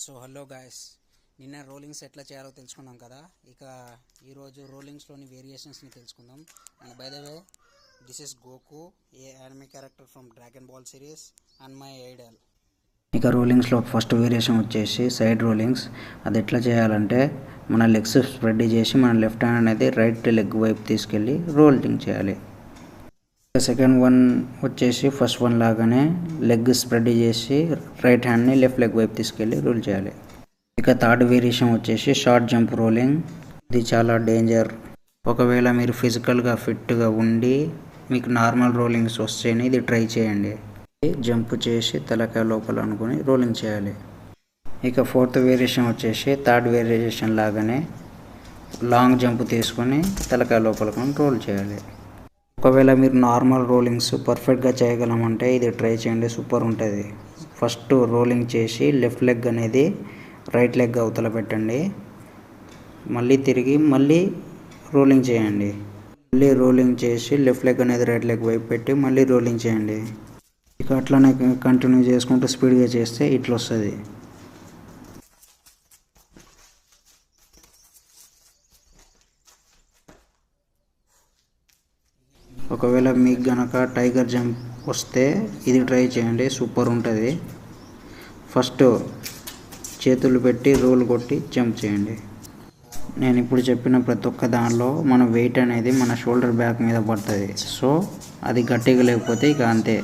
So hello guys, నిన్న rollings ఎట్లా చేయాలో తెలుసుకున్నాం కదా. ఇక ఈరోజు రోలింగ్స్లోని వేరియేషన్స్ని తెలుసుకుందాం. And by the way, this is Goku, a anime character from Dragon Ball series and my idol. ఇక రోలింగ్స్లో ఫస్ట్ వేరియేషన్ వచ్చేసి సైడ్ రోలింగ్స్. అది ఎట్లా చేయాలంటే, మన లెగ్స్ స్ప్రెడ్ చేసి మన లెఫ్ట్ హ్యాండ్ అనేది రైట్ లెగ్ వైపు తీసుకెళ్ళి రోలింగ్ చేయాలి. సెకండ్ వన్ వచ్చేసి ఫస్ట్ వన్ లాగానే లెగ్ స్ప్రెడ్ చేసి రైట్ హ్యాండ్ని లెఫ్ట్ లెగ్ వైపు తీసుకెళ్ళి రోల్ చేయాలి. ఇక థర్డ్ వేరియేషన్ వచ్చేసి షార్ట్ జంప్ రోలింగ్. ఇది చాలా డేంజర్. ఒకవేళ మీరు ఫిజికల్గా ఫిట్గా ఉండి మీకు నార్మల్ రోలింగ్స్ వస్తేనే ఇది ట్రై చేయండి. జంప్ చేసి తలకాయ లోపల అనుకుని రోలింగ్ చేయాలి. ఇక ఫోర్త్ వేరియేషన్ వచ్చేసి థర్డ్ వేరియేషన్ లాగానే లాంగ్ జంప్ తీసుకొని తలకాయ లోపల రోల్ చేయాలి. ఒకవేళ మీరు నార్మల్ రోలింగ్స్ పర్ఫెక్ట్గా చేయగలమంటే ఇది ట్రై చేయండి, సూపర్ ఉంటుంది. ఫస్ట్ రోలింగ్ చేసి లెఫ్ట్ లెగ్ అనేది రైట్ లెగ్ అవతల పెట్టండి, మళ్ళీ తిరిగి మళ్ళీ రోలింగ్ చేయండి. మళ్ళీ రోలింగ్ చేసి లెఫ్ట్ లెగ్ అనేది రైట్ లెగ్ వైపు పెట్టి మళ్ళీ రోలింగ్ చేయండి. ఇక అట్లనే కంటిన్యూ చేసుకుంటూ స్పీడ్గా చేస్తే ఇట్లా వస్తుంది. ఒకవేళ మీకు గనక టైగర్ జంప్ వస్తే ఇది ట్రై చేయండి, సూపర్ ఉంటుంది. ఫస్ట్ చేతులు పెట్టి రోల్ కొట్టి జంప్ చేయండి. నేను ఇప్పుడు చెప్పిన ప్రతి ఒక్క దానిలో మన వెయిట్ అనేది మన షోల్డర్ బ్యాక్ మీద పడుతుంది. సో అది గట్టిగా లేకపోతే ఇక అంతే.